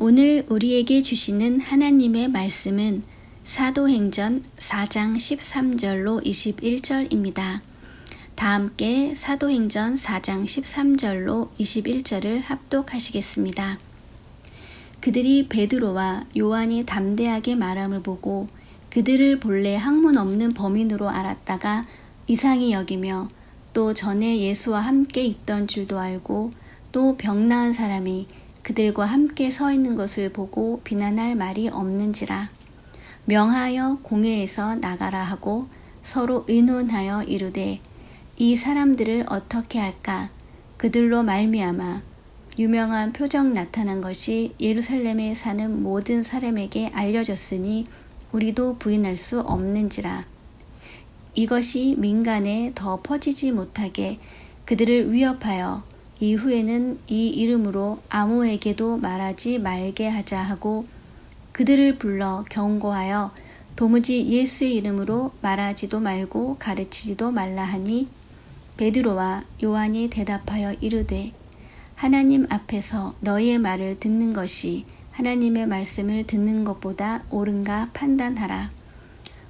오늘 우리에게 주시는 하나님의 말씀은 사도행전 4장 13절로 21절입니다. 다 함께 사도행전 4장 13절로 21절을 합독하시겠습니다. 그들이 베드로와 요한이 담대하게 말함을 보고 그들을 본래 학문 없는 범인으로 알았다가 이상히 여기며 또 전에 예수와 함께 있던 줄도 알고 또 병 나은 사람이 그들과 함께 서 있는 것을 보고 비난할 말이 없는지라. 명하여 공회에서 나가라 하고 서로 의논하여 이르되 이 사람들을 어떻게 할까? 그들로 말미암아 유명한 표적 나타난 것이 예루살렘에 사는 모든 사람에게 알려졌으니 우리도 부인할 수 없는지라. 이것이 민간에 더 퍼지지 못하게 그들을 위협하여 이후에는 이 이름으로 아무에게도 말하지 말게 하자 하고 그들을 불러 경고하여 도무지 예수의 이름으로 말하지도 말고 가르치지도 말라 하니 베드로와 요한이 대답하여 이르되 하나님 앞에서 너희의 말을 듣는 것이 하나님의 말씀을 듣는 것보다 옳은가 판단하라.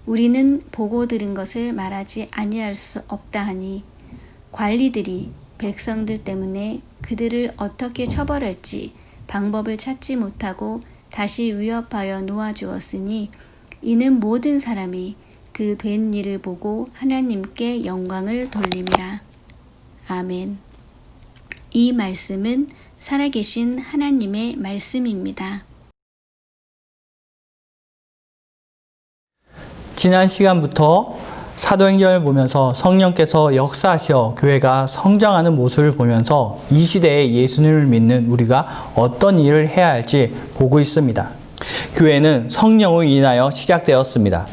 우리는 보고 들은 것을 말하지 아니할 수 없다 하니 관리들이 백성들 때문에 그들을 어떻게 처벌할지 방법을 찾지 못하고 다시 위협하여 놓아주었으니 이는 모든 사람이 그 된 일을 보고 하나님께 영광을 돌림이라. 아멘. 이 말씀은 살아계신 하나님의 말씀입니다. 지난 시간부터 사도행전을 보면서 성령께서 역사하시어 교회가 성장하는 모습을 보면서 이 시대에 예수님을 믿는 우리가 어떤 일을 해야 할지 보고 있습니다. 교회는 성령으로 인하여 시작되었습니다.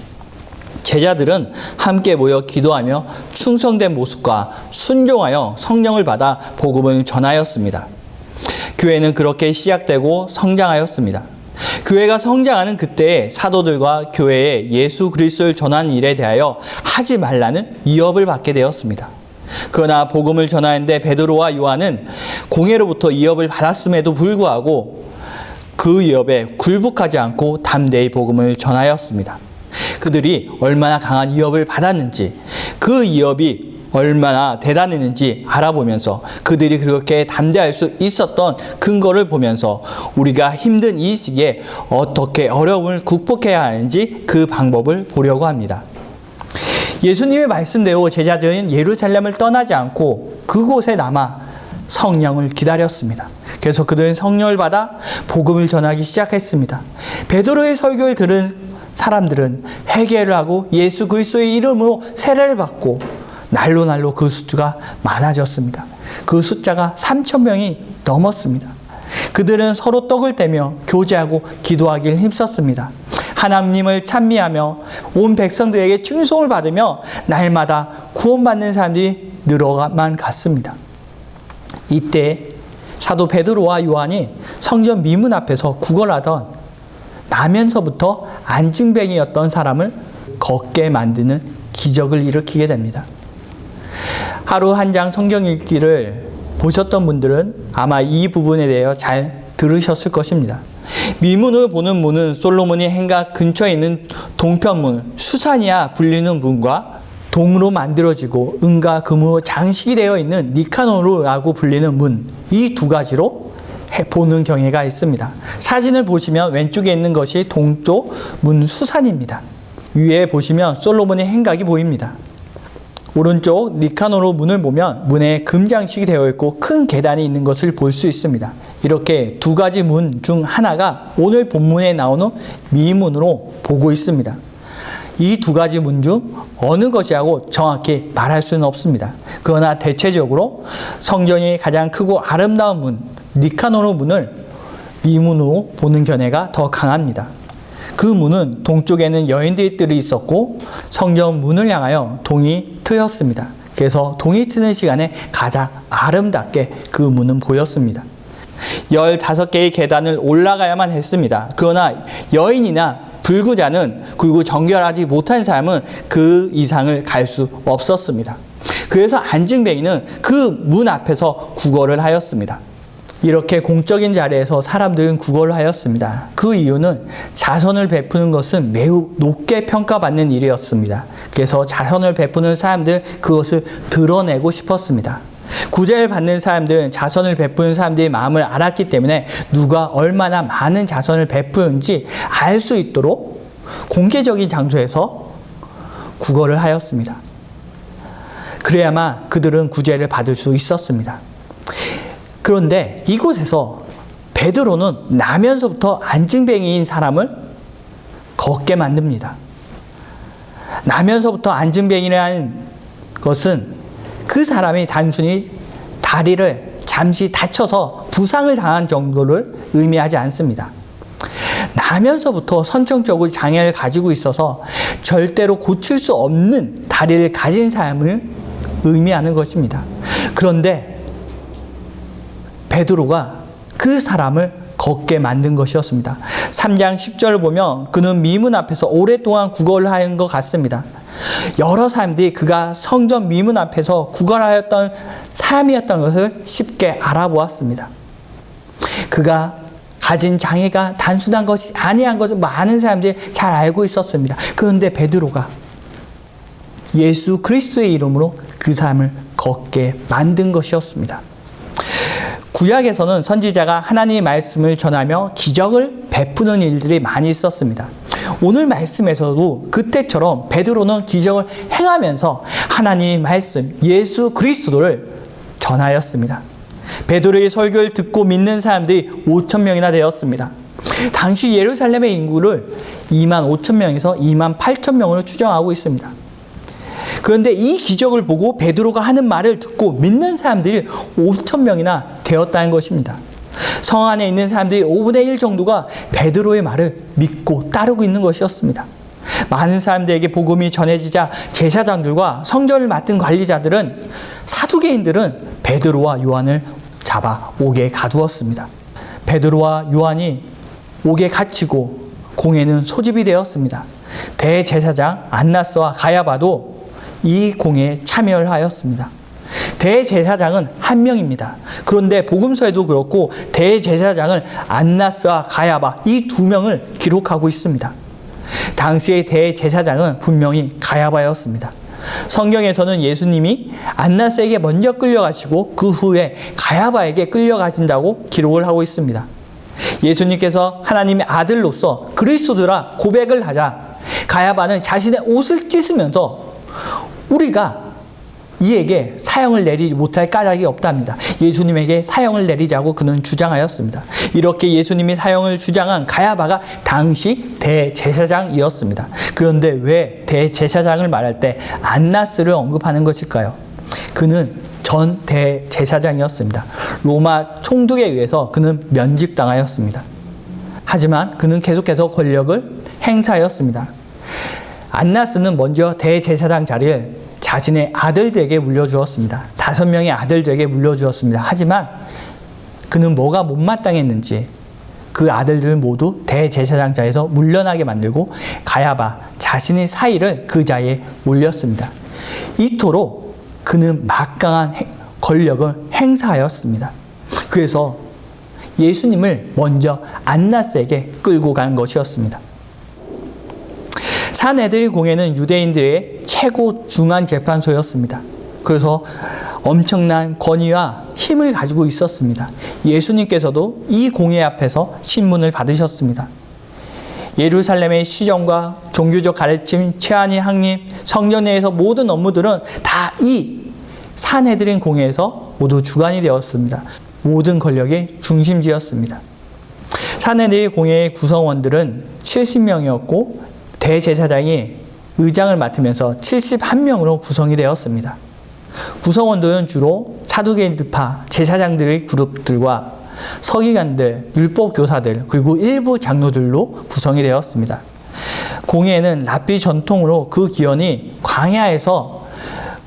제자들은 함께 모여 기도하며 충성된 모습과 순종하여 성령을 받아 복음을 전하였습니다. 교회는 그렇게 시작되고 성장하였습니다. 교회가 성장하는 그때에 사도들과 교회에 예수 그리스도를 전하는 일에 대하여 하지 말라는 위협을 받게 되었습니다. 그러나 복음을 전하는데 베드로와 요한은 공회로부터 위협을 받았음에도 불구하고 그 위협에 굴복하지 않고 담대히 복음을 전하였습니다. 그들이 얼마나 강한 위협을 받았는지, 그 위협이 얼마나 대단했는지 알아보면서 그들이 그렇게 담대할 수 있었던 근거를 보면서 우리가 힘든 이 시기에 어떻게 어려움을 극복해야 하는지 그 방법을 보려고 합니다. 예수님의 말씀대로 제자들은 예루살렘을 떠나지 않고 그곳에 남아 성령을 기다렸습니다. 그래서 그들은 성령을 받아 복음을 전하기 시작했습니다. 베드로의 설교를 들은 사람들은 회개를 하고 예수 그리스도의 이름으로 세례를 받고 날로 그 숫자가 많아졌습니다. 그 숫자가 3,000명이 넘었습니다. 그들은 서로 떡을 떼며 교제하고 기도하기를 힘썼습니다. 하나님을 찬미하며 온 백성들에게 칭송을 받으며 날마다 구원받는 사람들이 늘어만 갔습니다. 이때 사도 베드로와 요한이 성전 미문 앞에서 구걸하던 나면서부터 안증뱅이였던 사람을 걷게 만드는 기적을 일으키게 됩니다. 하루 한 장 성경 읽기를 보셨던 분들은 아마 이 부분에 대해 잘 들으셨을 것입니다. 미문을 보는 문은 솔로몬이 행각 근처에 있는 동편문, 수산이야 불리는 문과 동으로 만들어지고 은과 금으로 장식이 되어 있는 니카노르라고 불리는 문, 이 두 가지로 보는 경우가 있습니다. 사진을 보시면 왼쪽에 있는 것이 동쪽 문 수산입니다. 위에 보시면 솔로몬의 행각이 보입니다. 오른쪽 니카노르 문을 보면 문에 금장식이 되어 있고 큰 계단이 있는 것을 볼 수 있습니다. 이렇게 두 가지 문 중 하나가 오늘 본문에 나오는 미문으로 보고 있습니다. 이 두 가지 문 중 어느 것이라고 정확히 말할 수는 없습니다. 그러나 대체적으로 성전이 가장 크고 아름다운 문, 니카노르 문을 미문으로 보는 견해가 더 강합니다. 그 문은 동쪽에는 여인들의 뜰이 있었고 성전 문을 향하여 동이 트였습니다. 그래서 동이 트는 시간에 가장 아름답게 그 문은 보였습니다. 15개의 계단을 올라가야만 했습니다. 그러나 여인이나 불구자는 그리고 정결하지 못한 사람은 그 이상을 갈 수 없었습니다. 그래서 안증뱅이는 그 문 앞에서 구걸을 하였습니다. 이렇게 공적인 자리에서 사람들은 구걸을 하였습니다. 그 이유는 자선을 베푸는 것은 매우 높게 평가받는 일이었습니다. 그래서 자선을 베푸는 사람들은 그것을 드러내고 싶었습니다. 구제를 받는 사람들은 자선을 베푸는 사람들의 마음을 알았기 때문에 누가 얼마나 많은 자선을 베푸는지 알 수 있도록 공개적인 장소에서 구걸을 하였습니다. 그래야만 그들은 구제를 받을 수 있었습니다. 그런데 이곳에서 베드로는 나면서부터 안증뱅이인 사람을 걷게 만듭니다. 나면서부터 안증뱅이라는 것은 그 사람이 단순히 다리를 잠시 다쳐서 부상을 당한 정도를 의미하지 않습니다. 나면서부터 선천적으로 장애를 가지고 있어서 절대로 고칠 수 없는 다리를 가진 사람을 의미하는 것입니다. 그런데 베드로가 그 사람을 걷게 만든 것이었습니다. 3장 10절을 보면 그는 미문 앞에서 오랫동안 구걸을 하는 것 같습니다. 여러 사람들이 그가 성전 미문 앞에서 구걸하였던 사람이었던 것을 쉽게 알아보았습니다. 그가 가진 장애가 단순한 것이 아니한 것을 많은 사람들이 잘 알고 있었습니다. 그런데 베드로가 예수 그리스도의 이름으로 그 사람을 걷게 만든 것이었습니다. 구약에서는 선지자가 하나님의 말씀을 전하며 기적을 베푸는 일들이 많이 있었습니다. 오늘 말씀에서도 그때처럼 베드로는 기적을 행하면서 하나님의 말씀, 예수 그리스도를 전하였습니다. 베드로의 설교를 듣고 믿는 사람들이 5,000명이나 되었습니다. 당시 예루살렘의 인구를 25,000명에서 28,000명으로 추정하고 있습니다. 그런데 이 기적을 보고 베드로가 하는 말을 듣고 믿는 사람들이 5,000명이나 되었다는 것입니다. 성 안에 있는 사람들이 5분의 1 정도가 베드로의 말을 믿고 따르고 있는 것이었습니다. 많은 사람들에게 복음이 전해지자 제사장들과 성전을 맡은 관리자들은, 사두개인들은 베드로와 요한을 잡아 옥에 가두었습니다. 베드로와 요한이 옥에 갇히고 공회는 소집이 되었습니다. 대제사장 안나스와 가야바도 이 공회에 참여를 하였습니다. 대제사장은 한 명입니다. 그런데 복음서에도 그렇고 대제사장을 안나스와 가야바 이 두 명을 기록하고 있습니다. 당시의 대제사장은 분명히 가야바였습니다. 성경에서는 예수님이 안나스에게 먼저 끌려가시고 그 후에 가야바에게 끌려가신다고 기록을 하고 있습니다. 예수님께서 하나님의 아들로서 그리스도라 고백을 하자 가야바는 자신의 옷을 찢으면서 우리가 이에게 사형을 내리지 못할 까닭이 없답니다. 예수님에게 사형을 내리자고 그는 주장하였습니다. 이렇게 예수님이 사형을 주장한 가야바가 당시 대제사장이었습니다. 그런데 왜 대제사장을 말할 때 안나스를 언급하는 것일까요? 그는 전 대제사장이었습니다. 로마 총독에 의해서 그는 면직당하였습니다. 하지만 그는 계속해서 권력을 행사하였습니다. 안나스는 먼저 대제사장 자리를 자신의 아들들에게 물려주었습니다. 5명의 아들들에게 물려주었습니다. 하지만 그는 뭐가 못마땅했는지 그 아들들 모두 대제사장 자리에서 물러나게 만들고 가야바 자신의 사위를 그 자리에 올렸습니다. 이토록 그는 막강한 권력을 행사하였습니다. 그래서 예수님을 먼저 안나스에게 끌고 간 것이었습니다. 산헤드린 공회는 유대인들의 최고 중한 재판소였습니다. 그래서 엄청난 권위와 힘을 가지고 있었습니다. 예수님께서도 이 공회 앞에서 신문을 받으셨습니다. 예루살렘의 시정과 종교적 가르침, 체안이 확립, 성전 내에서 모든 업무들은 다 이 산헤드린 공회에서 모두 주관이 되었습니다. 모든 권력의 중심지였습니다. 산헤드린 공회의 구성원들은 70명이었고 대제사장이 의장을 맡으면서 71명으로 구성이 되었습니다. 구성원들은 주로 사두개인파 제사장들의 그룹들과 서기관들, 율법교사들, 그리고 일부 장로들로 구성이 되었습니다. 공회에는 랍비 전통으로 그 기원이 광야에서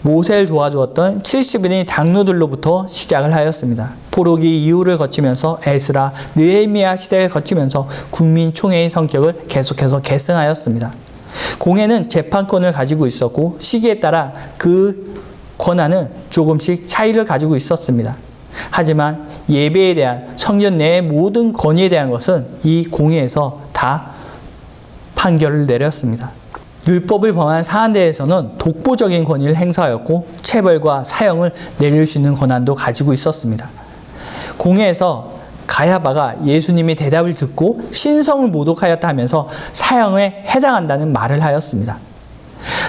모세를 도와주었던 70인의 장로들로부터 시작을 하였습니다. 포로기 이후를 거치면서 에스라, 느헤미야 시대를 거치면서 국민총회의 성격을 계속해서 계승하였습니다. 공회는 재판권을 가지고 있었고 시기에 따라 그 권한은 조금씩 차이를 가지고 있었습니다. 하지만 예배에 대한 성전 내의 모든 권위에 대한 것은 이 공회에서 다 판결을 내렸습니다. 율법을 범한 사안대에서는 독보적인 권위를 행사하였고 체벌과 사형을 내릴 수 있는 권한도 가지고 있었습니다. 공회에서 가야바가 예수님의 대답을 듣고 신성을 모독하였다 하면서 사형에 해당한다는 말을 하였습니다.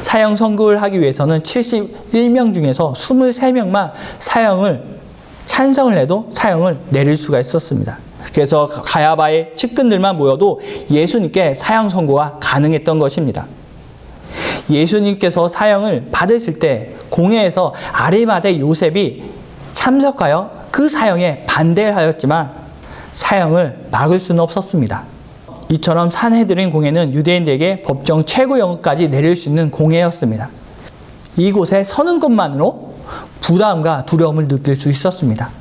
사형 선고를 하기 위해서는 71명 중에서 23명만 사형을 찬성을 해도 사형을 내릴 수가 있었습니다. 그래서 가야바의 측근들만 모여도 예수님께 사형 선고가 가능했던 것입니다. 예수님께서 사형을 받으실 때 공회에서 아리마대 요셉이 참석하여 그 사형에 반대하였지만 사형을 막을 수는 없었습니다. 이처럼 산헤드린 공회는 유대인들에게 법정 최고형까지 내릴 수 있는 공회였습니다. 이곳에 서는 것만으로 부담과 두려움을 느낄 수 있었습니다.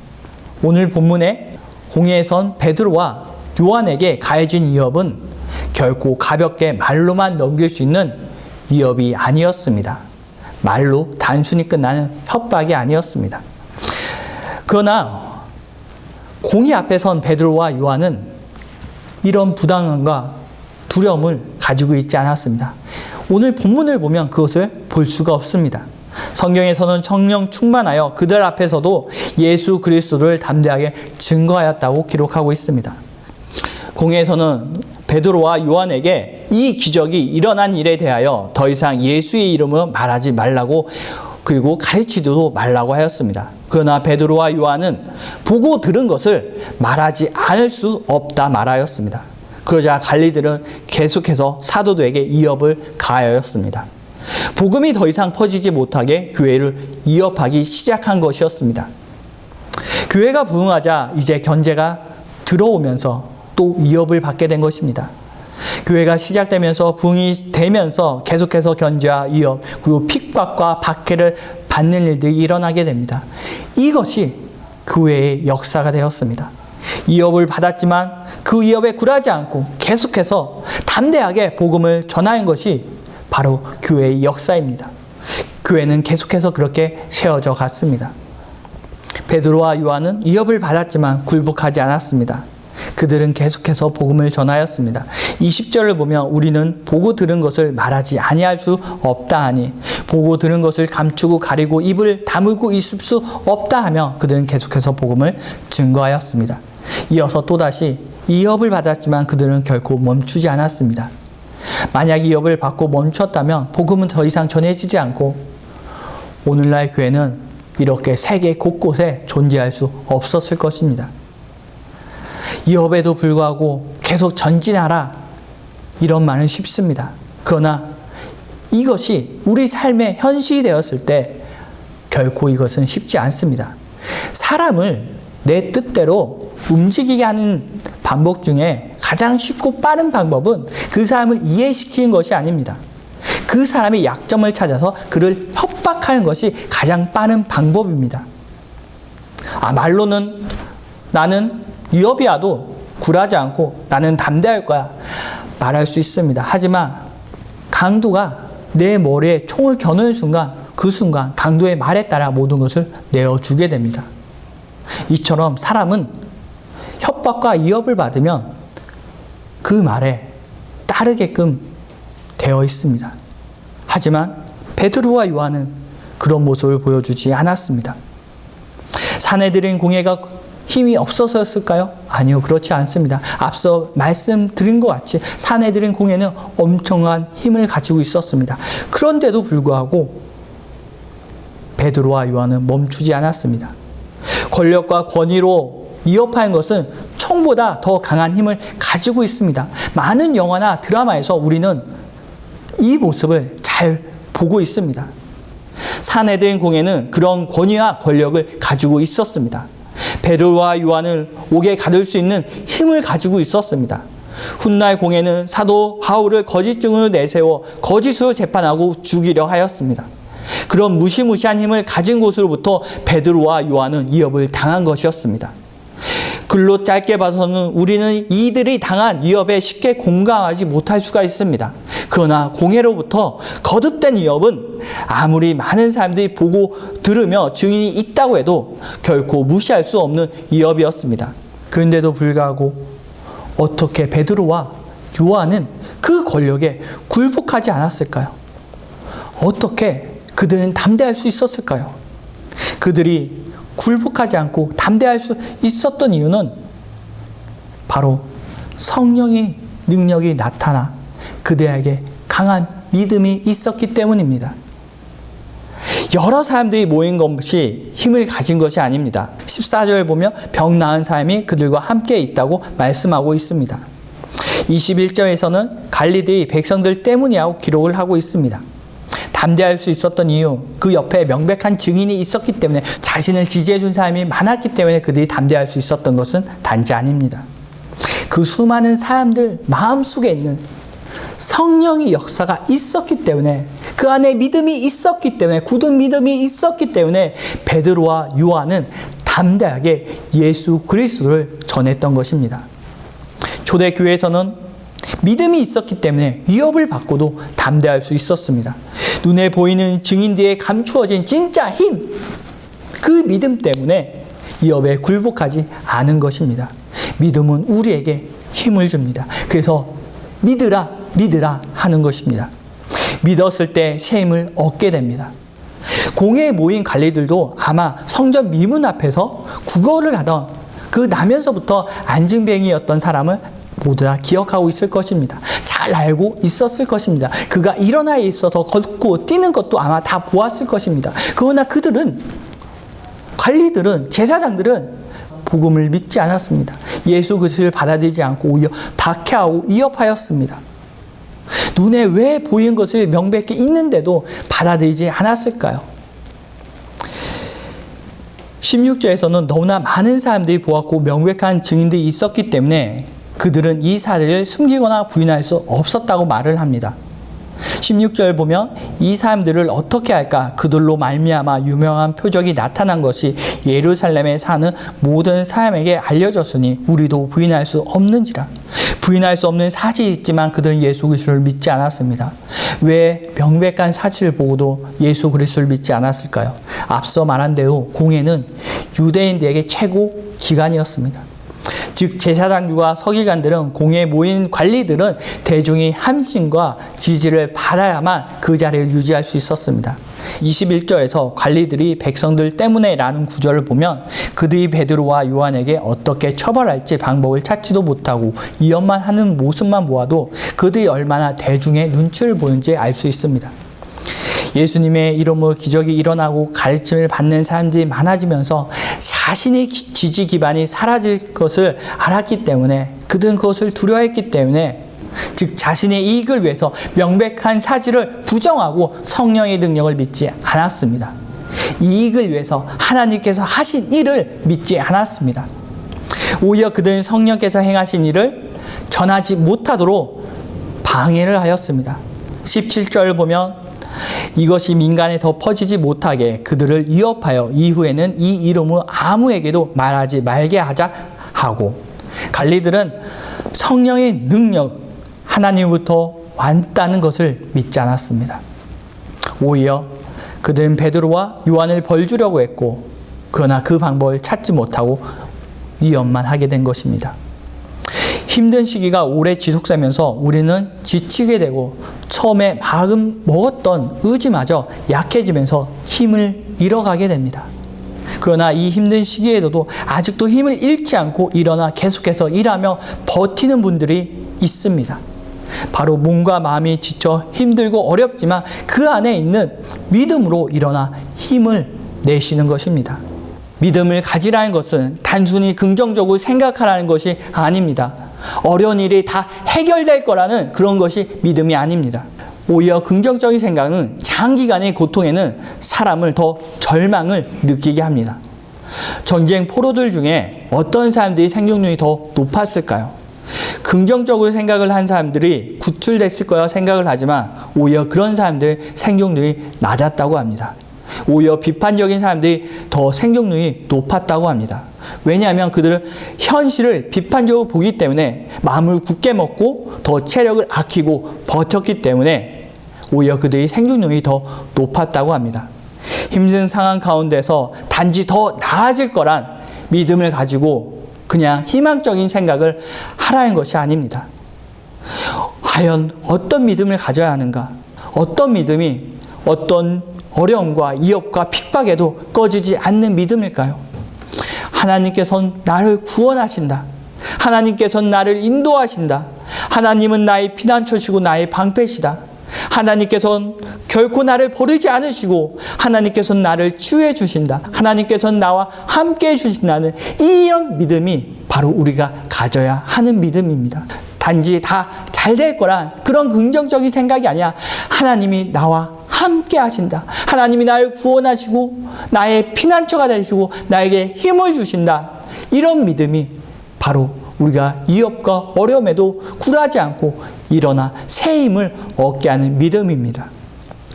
오늘 본문에 공회에 선 베드로와 요한에게 가해진 위협은 결코 가볍게 말로만 넘길 수 있는 위협이 아니었습니다. 말로 단순히 끝나는 협박이 아니었습니다. 그러나 공의 앞에 선 베드로와 요한은 이런 부담감과 두려움을 가지고 있지 않았습니다. 오늘 본문을 보면 그것을 볼 수가 없습니다. 성경에서는 성령 충만하여 그들 앞에서도 예수 그리스도를 담대하게 증거하였다고 기록하고 있습니다. 공회에서는 베드로와 요한에게 이 기적이 일어난 일에 대하여 더 이상 예수의 이름으로 말하지 말라고 그리고 가르치지도 말라고 하였습니다. 그러나 베드로와 요한은 보고 들은 것을 말하지 않을 수 없다 말하였습니다. 그러자 관리들은 계속해서 사도들에게 위협을 가하였습니다. 복음이 더 이상 퍼지지 못하게 교회를 위협하기 시작한 것이었습니다. 교회가 부흥하자 이제 견제가 들어오면서 또 위협을 받게 된 것입니다. 교회가 시작되면서 부흥이 되면서 계속해서 견제와 위협 그리고 핍박과 박해를 받는 일들이 일어나게 됩니다. 이것이 교회의 역사가 되었습니다. 위협을 받았지만 그 위협에 굴하지 않고 계속해서 담대하게 복음을 전하는 것이 바로 교회의 역사입니다. 교회는 계속해서 그렇게 세워져 갔습니다. 베드로와 요한은 위협을 받았지만 굴복하지 않았습니다. 그들은 계속해서 복음을 전하였습니다. 20절을 보면 우리는 보고 들은 것을 말하지 아니할 수 없다 하니 보고 들은 것을 감추고 가리고 입을 다물고 있을 수 없다 하며 그들은 계속해서 복음을 증거하였습니다. 이어서 또다시 위협을 받았지만 그들은 결코 멈추지 않았습니다. 만약 위협을 받고 멈췄다면 복음은 더 이상 전해지지 않고 오늘날 교회는 이렇게 세계 곳곳에 존재할 수 없었을 것입니다. 위협에도 불구하고 계속 전진하라 이런 말은 쉽습니다. 그러나 이것이 우리 삶의 현실이 되었을 때 결코 이것은 쉽지 않습니다. 사람을 내 뜻대로 움직이게 하는 방법 중에 가장 쉽고 빠른 방법은 그 사람을 이해시키는 것이 아닙니다. 그 사람의 약점을 찾아서 그를 협박하는 것이 가장 빠른 방법입니다. 말로는 나는 위협이 와도 굴하지 않고 나는 담대할 거야 말할 수 있습니다. 하지만 강도가 내 머리에 총을 겨누는 순간 그 순간 강도의 말에 따라 모든 것을 내어주게 됩니다. 이처럼 사람은 협박과 위협을 받으면 그 말에 따르게끔 되어 있습니다. 하지만 베드로와 요한은 그런 모습을 보여주지 않았습니다. 산헤드린 공회가 힘이 없어서였을까요? 아니요, 그렇지 않습니다. 앞서 말씀드린 것 같이 산헤드린 공회는 엄청난 힘을 가지고 있었습니다. 그런데도 불구하고 베드로와 요한은 멈추지 않았습니다. 권력과 권위로 위협하는 것은 총보다 더 강한 힘을 가지고 있습니다. 많은 영화나 드라마에서 우리는 이 모습을 잘 보고 있습니다. 산헤드린 공회는 그런 권위와 권력을 가지고 있었습니다. 베드로와 요한을 옥에 가둘 수 있는 힘을 가지고 있었습니다. 훗날 공회는 사도 바울을 거짓 증언으로 내세워 거짓으로 재판하고 죽이려 하였습니다. 그런 무시무시한 힘을 가진 곳으로부터 베드로와 요한은 위협을 당한 것이었습니다. 글로 짧게 봐서는 우리는 이들이 당한 위협에 쉽게 공감하지 못할 수가 있습니다. 그러나 공회로부터 거듭된 이업은 아무리 많은 사람들이 보고 들으며 증인이 있다고 해도 결코 무시할 수 없는 이업이었습니다. 그런데도 불구하고 어떻게 베드로와 요한은 그 권력에 굴복하지 않았을까요? 어떻게 그들은 담대할 수 있었을까요? 그들이 굴복하지 않고 담대할 수 있었던 이유는 바로 성령의 능력이 나타나 그들에게 강한 믿음이 있었기 때문입니다. 여러 사람들이 모인 것이 힘을 가진 것이 아닙니다. 14절 보면 병 나은 사람이 그들과 함께 있다고 말씀하고 있습니다. 21절에서는 갈릴리 백성들 때문이라고 기록을 하고 있습니다. 담대할 수 있었던 이유, 그 옆에 명백한 증인이 있었기 때문에, 자신을 지지해 준 사람이 많았기 때문에 그들이 담대할 수 있었던 것은 단지 아닙니다. 그 수많은 사람들 마음속에 있는 성령의 역사가 있었기 때문에, 그 안에 믿음이 있었기 때문에, 굳은 믿음이 있었기 때문에 베드로와 요한은 담대하게 예수 그리스도를 전했던 것입니다. 초대교회에서는 믿음이 있었기 때문에 위협을 받고도 담대할 수 있었습니다. 눈에 보이는 증인 뒤에 감추어진 진짜 힘, 그 믿음 때문에 위협에 굴복하지 않은 것입니다. 믿음은 우리에게 힘을 줍니다. 그래서 믿으라, 믿으라 하는 것입니다. 믿었을 때 새 힘을 얻게 됩니다. 공회에 모인 관리들도 아마 성전 미문 앞에서 구걸을 하던 그 나면서부터 안증뱅이였던 사람을 모두 다 기억하고 있을 것입니다. 잘 알고 있었을 것입니다. 그가 일어나 있어서 걷고 뛰는 것도 아마 다 보았을 것입니다. 그러나 그들은, 관리들은, 제사장들은 복음을 믿지 않았습니다. 예수 그리스도를 받아들이지 않고 오히려 박해하고 위협하였습니다. 눈에 왜 보이는 것을 명백히 있는데도 받아들이지 않았을까요? 16절에서는 너무나 많은 사람들이 보았고 명백한 증인들이 있었기 때문에 그들은 이 사실을 숨기거나 부인할 수 없었다고 말을 합니다. 16절 보면 이 사람들을 어떻게 할까? 그들로 말미암아 유명한 표적이 나타난 것이 예루살렘에 사는 모든 사람에게 알려졌으니 우리도 부인할 수 없는지라. 부인할 수 없는 사실이 있지만 그들은 예수 그리스도를 믿지 않았습니다. 왜 명백한 사실을 보고도 예수 그리스도를 믿지 않았을까요? 앞서 말한 대로 공회는 유대인들에게 최고 기관이었습니다. 즉 제사장들과 서기관들은, 공회에 모인 관리들은 대중의 함심과 지지를 받아야만 그 자리를 유지할 수 있었습니다. 21절에서 관리들이 백성들 때문에 라는 구절을 보면 그들이 베드로와 요한에게 어떻게 처벌할지 방법을 찾지도 못하고 위협만 하는 모습만 보아도 그들이 얼마나 대중의 눈치를 보는지 알 수 있습니다. 예수님의 이름으로 기적이 일어나고 가르침을 받는 사람들이 많아지면서 자신의 지지 기반이 사라질 것을 알았기 때문에, 그들은 그것을 두려워했기 때문에, 즉 자신의 이익을 위해서 명백한 사실을 부정하고 성령의 능력을 믿지 않았습니다. 이익을 위해서 하나님께서 하신 일을 믿지 않았습니다. 오히려 그들은 성령께서 행하신 일을 전하지 못하도록 방해를 하였습니다. 17절을 보면 이것이 민간에 더 퍼지지 못하게 그들을 위협하여 이후에는 이 이름을 아무에게도 말하지 말게 하자 하고, 관리들은 성령의 능력, 하나님부터 왔다는 것을 믿지 않았습니다. 오히려 그들은 베드로와 요한을 벌주려고 했고, 그러나 그 방법을 찾지 못하고 위협만 하게 된 것입니다. 힘든 시기가 오래 지속되면서 우리는 지치게 되고 처음에 마음 먹었던 의지마저 약해지면서 힘을 잃어가게 됩니다. 그러나 이 힘든 시기에도 아직도 힘을 잃지 않고 일어나 계속해서 일하며 버티는 분들이 있습니다. 바로 몸과 마음이 지쳐 힘들고 어렵지만 그 안에 있는 믿음으로 일어나 힘을 내시는 것입니다. 믿음을 가지라는 것은 단순히 긍정적으로 생각하라는 것이 아닙니다. 어려운 일이 다 해결될 거라는 그런 것이 믿음이 아닙니다. 오히려 긍정적인 생각은 장기간의 고통에는 사람을 더 절망을 느끼게 합니다. 전쟁 포로들 중에 어떤 사람들이 생존율이 더 높았을까요? 긍정적으로 생각을 한 사람들이 구출됐을 거라 생각을 하지만 오히려 그런 사람들의 생존율이 낮았다고 합니다. 오히려 비판적인 사람들이 더 생존율이 높았다고 합니다. 왜냐하면 그들은 현실을 비판적으로 보기 때문에 마음을 굳게 먹고 더 체력을 아끼고 버텼기 때문에 오히려 그들의 생존율이 더 높았다고 합니다. 힘든 상황 가운데서 단지 더 나아질 거란 믿음을 가지고 그냥 희망적인 생각을 하라는 것이 아닙니다. 과연 어떤 믿음을 가져야 하는가? 어떤 믿음이 어떤 어려움과 위협과 핍박에도 꺼지지 않는 믿음일까요? 하나님께서는 나를 구원하신다. 하나님께서는 나를 인도하신다. 하나님은 나의 피난처시고 나의 방패시다. 하나님께서는 결코 나를 버리지 않으시고 하나님께서는 나를 치유해 주신다. 하나님께서는 나와 함께 해주신다는 이런 믿음이 바로 우리가 가져야 하는 믿음입니다. 단지 다 잘 될 거란 그런 긍정적인 생각이 아니야. 하나님이 나와 함께 하신다. 하나님이 나를 구원하시고 나의 피난처가 되시고 나에게 힘을 주신다. 이런 믿음이 바로 우리가 위협과 어려움에도 굴하지 않고 일어나 새 힘을 얻게 하는 믿음입니다.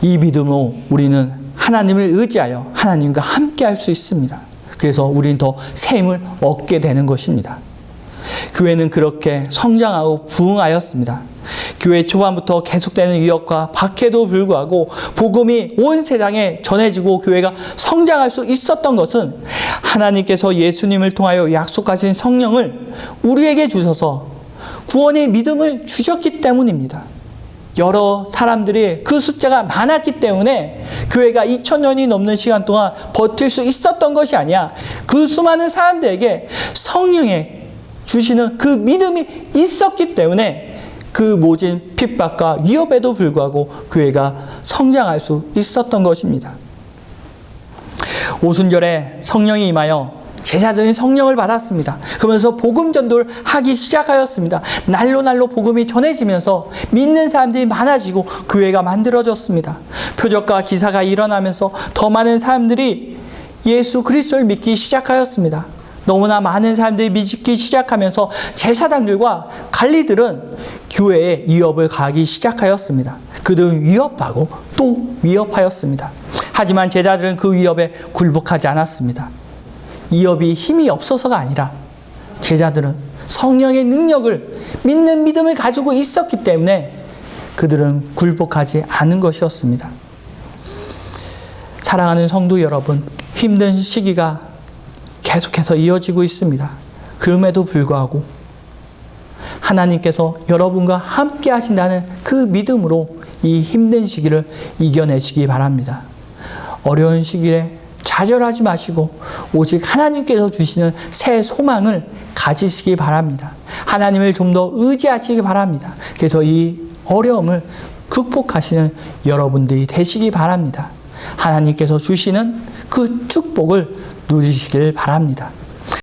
이 믿음으로 우리는 하나님을 의지하여 하나님과 함께 할 수 있습니다. 그래서 우리는 더 새 힘을 얻게 되는 것입니다. 교회는 그렇게 성장하고 부흥하였습니다. 교회 초반부터 계속되는 위협과 박해도 불구하고 복음이 온 세상에 전해지고 교회가 성장할 수 있었던 것은 하나님께서 예수님을 통하여 약속하신 성령을 우리에게 주셔서 구원의 믿음을 주셨기 때문입니다. 여러 사람들이 그 숫자가 많았기 때문에 교회가 2000년이 넘는 시간 동안 버틸 수 있었던 것이 아니야. 그 수많은 사람들에게 성령의 주시는 그 믿음이 있었기 때문에 그 모진 핍박과 위협에도 불구하고 교회가 성장할 수 있었던 것입니다. 오순절에 성령이 임하여 제자들은 성령을 받았습니다. 그러면서 복음 전도를 하기 시작하였습니다. 날로 복음이 전해지면서 믿는 사람들이 많아지고 교회가 만들어졌습니다. 표적과 기사가 일어나면서 더 많은 사람들이 예수 그리스도를 믿기 시작하였습니다. 너무나 많은 사람들이 믿기 시작하면서 제사장들과 관리들은 교회에 위협을 가하기 시작하였습니다. 그들은 위협하고 또 위협하였습니다. 하지만 제자들은 그 위협에 굴복하지 않았습니다. 위협이 힘이 없어서가 아니라 제자들은 성령의 능력을 믿는 믿음을 가지고 있었기 때문에 그들은 굴복하지 않은 것이었습니다. 사랑하는 성도 여러분, 힘든 시기가 계속해서 이어지고 있습니다. 그럼에도 불구하고 하나님께서 여러분과 함께 하신다는 그 믿음으로 이 힘든 시기를 이겨내시기 바랍니다. 어려운 시기에 좌절하지 마시고 오직 하나님께서 주시는 새 소망을 가지시기 바랍니다. 하나님을 좀 더 의지하시기 바랍니다. 그래서 이 어려움을 극복하시는 여러분들이 되시기 바랍니다. 하나님께서 주시는 그 축복을 누리시길 바랍니다.